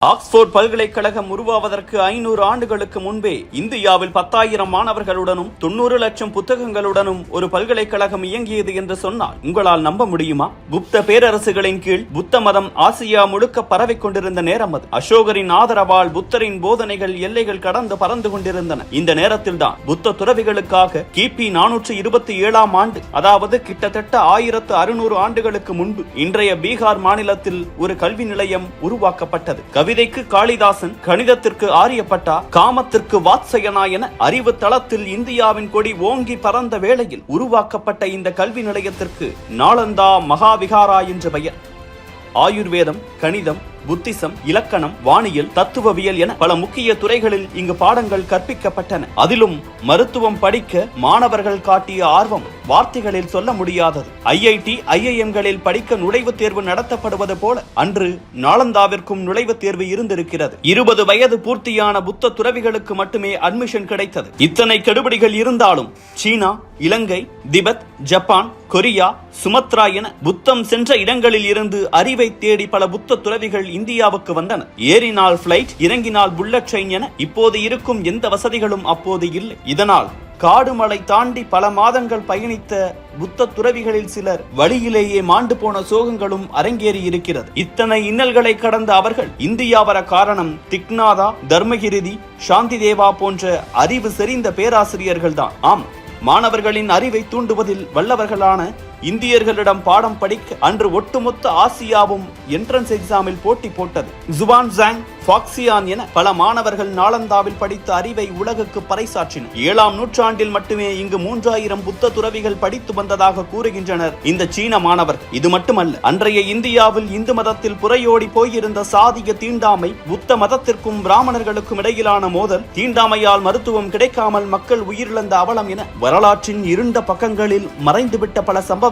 Oxford பல்கலைக்கழகம் உருவாவதற்கு 500 ஆண்டுகளுக்கு முன்பே இந்தியாவில் 10,000 மாணவர்களுடனும் 90 லட்சம் புத்தகங்களுடனும் ஒரு பல்கலைக்கழகம் இயங்கியது என்று சொன்னால் உங்களால் நம்ப முடியுமா? குப்த பேரரசுகளின் கீழ் புத்த மதம் ஆசியா முழுக்க பரவிக் கொண்டிருந்த நேரம் அது. அசோகரின் ஆதரவால் புத்தரின் போதனைகள் எல்லைகள் கடந்து பறந்து கொண்டிருந்தன. இந்த நேரத்தில் தான் புத்த துறவிகளுக்காக கிபி 427ஆம் ஆண்டு, அதாவது கிட்டத்தட்ட 1600 ஆண்டுகளுக்கு முன்பு இன்றைய பீகார் மாநிலத்தில் ஒரு கல்வி நிலையம் உருவாக்கப்பட்டது. கவிதைக்கு காளிதாசன், கணிதத்திற்கு ஆரியப்பட்டா, காமத்திற்கு வாத்சயனா என அறிவு தளத்தில் இந்தியாவின் கொடி ஓங்கி பறந்த வேளையில் உருவாக்கப்பட்ட இந்த கல்வி நிலையத்திற்கு நாலந்தா மகாவிகாரா என்று பெயர். ஆயுர்வேதம், கணிதம், புத்திசம், இலக்கணம், வானியல், தத்துவவியல் என பல முக்கிய துறைகளில் இங்கு பாடங்கள் கற்பிக்கப்பட்டன. அதிலும் மருத்துவம் படிக்க மாணவர்கள் காட்டிய ஆர்வம் வார்த்தைகளில் சொல்ல முடியாதது. ஐஐடி, ஐஐஎம்களில் படிக்க நுழைவுத் தேர்வு நடத்தப்படுவது போல அன்று நாலந்தாவிற்கும் நுழைவுத் தேர்வு இருந்திருக்கிறது. 20 வயது பூர்த்தியான புத்த துறவிகளுக்கு மட்டுமே அட்மிஷன் கிடைத்தது. இத்தனை கெடுபிடிகள் இருந்தாலும் சீனா, இலங்கை, திபெத், ஜப்பான், கொரியா, சுமத்ரா என புத்தம் சென்ற இடங்களில் இருந்து அறிவை தேடி பல புத்த துறவிகள் இந்தியாவுக்கு வந்தனர். ஏறினால் பிளைட், இறங்கினால் புல்லட் ட்ரெயின் என இப்போது இருக்கும் எந்த வசதிகளும் அப்போது இல்லை. இதனால் காடு மலை தாண்டி பல மாதங்கள் பயணித்த புத்த துறவிகளில் சிலர் வழியிலேயே மாண்டு போன சோகங்களும் அரங்கேறி இருக்கிறது. இத்தனை இன்னல்களை கடந்த அவர்கள் இந்தியா வர காரணம் திக்நாதா, தர்மகிரிதி, சாந்தி தேவா போன்ற அறிவு செறிந்த பேராசிரியர்கள் தான். ஆம், மாணவர்களின் அறிவை தூண்டுவதில் வல்லவர்களான இந்தியர்களிடம் பாடம் படிக்க அன்று ஒட்டுமொத்த ஆசியாவும் என்ட்ரன்ஸ் எக்ஸாமில் போட்டி போட்டது. ஜுவான் ஜாங், ஃபாக்சியான் என பல மாணவர்கள் நாலந்தாவில் படித்த அறிவை உலகுக்கு பறைசாற்றினர். 7ஆம் நூற்றாண்டில் மட்டுமே இங்கு 3000 புத்த துறவிகள் படித்து வந்ததாக கூறுகின்றனர் இந்த சீன மாணவர்கள். இது மட்டுமல்ல, அன்றைய இந்தியாவில் இந்து மதத்தில் புறையோடி போயிருந்த சாதிய தீண்டாமை, புத்த மதத்திற்கும் பிராமணர்களுக்கும் இடையிலான மோதல், தீண்டாமையால் மருத்துவம் கிடைக்காமல் மக்கள் உயிரிழந்த அவலம் என வரலாற்றின் இருண்ட பக்கங்களில் மறைந்துவிட்ட பல சம்பவங்களுக்கு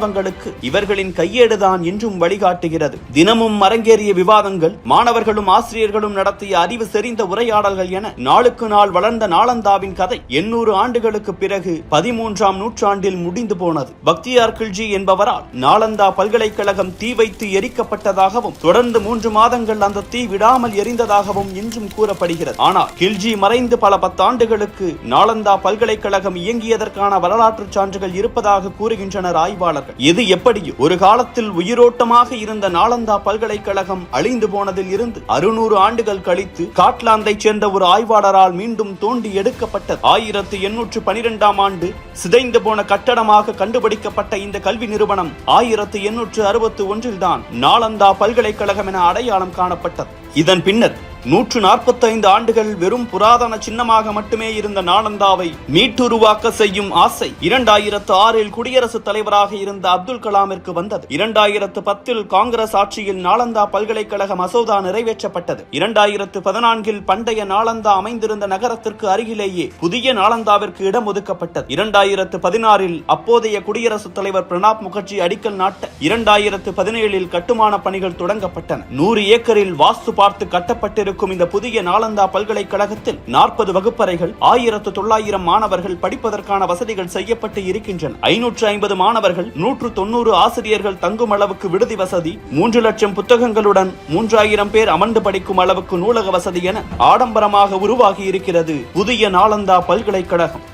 இவர்களின் கையேடுதான் இன்றும் வழிகாட்டுகிறது. தினமும் அரங்கேறிய விவாதங்கள், மாணவர்களும் ஆசிரியர்களும் நடத்திய அறிவு செறிந்த உரையாடல்கள் என நாளுக்கு நாள் வளர்ந்த நாலந்தாவின் கதை 800 ஆண்டுகளுக்கு பிறகு 13ஆம் நூற்றாண்டில் முடிந்து போனது. பக்தியார் கில்ஜி என்பவரால் நாலந்தா பல்கலைக்கழகம் தீ வைத்து எரிக்கப்பட்டதாகவும் தொடர்ந்து 3 மாதங்கள் அந்த தீ விடாமல் எரிந்ததாகவும் இன்றும் கூறப்படுகிறது. ஆனால் கில்ஜி மறைந்து பல 10 ஆண்டுகளுக்கு நாலந்தா பல்கலைக்கழகம் இயங்கியதற்கான வரலாற்று சான்றுகள் இருப்பதாக கூறுகின்றனர் ஆய்வாளர்கள். எது எப்படியோ ஒரு காலத்தில் உயிரோட்டமாக இருந்த நாலந்தா பல்கலைக்கழகம் அழிந்து போனதில் இருந்து 600 ஆண்டுகள் கழித்து ஸ்காட்லாந்தை சேர்ந்த ஒரு ஆய்வாளரால் மீண்டும் தோண்டி எடுக்கப்பட்டது. 1812ஆம் ஆண்டு சிதைந்து போன கட்டடமாக கண்டுபிடிக்கப்பட்ட இந்த கல்வி நிறுவனம் 1861இல் தான் நாலந்தா பல்கலைக்கழகம் என அடையாளம் காணப்பட்டது. இதன் பின்னர் 145 ஆண்டுகள் வெறும் புராதன சின்னமாக மட்டுமே இருந்த நாலந்தாவை மீட்டுருவாக்க செய்யும் ஆசை 2006இல் குடியரசுத் தலைவராக இருந்த அப்துல் கலாமிற்கு வந்தது. 2010இல் காங்கிரஸ் ஆட்சியில் நாலந்தா பல்கலைக்கழக மசோதா நிறைவேற்றப்பட்டது. 2014இல் பண்டைய நாலந்தா அமைந்திருந்த நகரத்திற்கு அருகிலேயே புதிய நாலந்தாவிற்கு இடம் ஒதுக்கப்பட்டது. 2016இல் அப்போதைய குடியரசுத் தலைவர் பிரணாப் முகர்ஜி அடிக்கல் நாட்ட 2017இல் கட்டுமான பணிகள் தொடங்கப்பட்டன. 100 ஏக்கரில் வாஸ்து பார்த்து கட்டப்பட்டு இந்த புதிய நாலந்தா பல்கலைக்கழகத்தில் 40 வகுப்பறைகள், 1900 மாணவர்கள் படிப்பதற்கான வசதிகள் செய்யப்பட்டு இருக்கின்றன. 550 மாணவர்கள், 190 ஆசிரியர்கள் தங்கும் அளவுக்கு விடுதி வசதி, 3 லட்சம் புத்தகங்களுடன் 3000 பேர் அமர்ந்து படிக்கும் அளவுக்கு நூலக வசதி என ஆடம்பரமாக உருவாகி இருக்கிறது புதிய நாலந்தா பல்கலைக்கழகம்.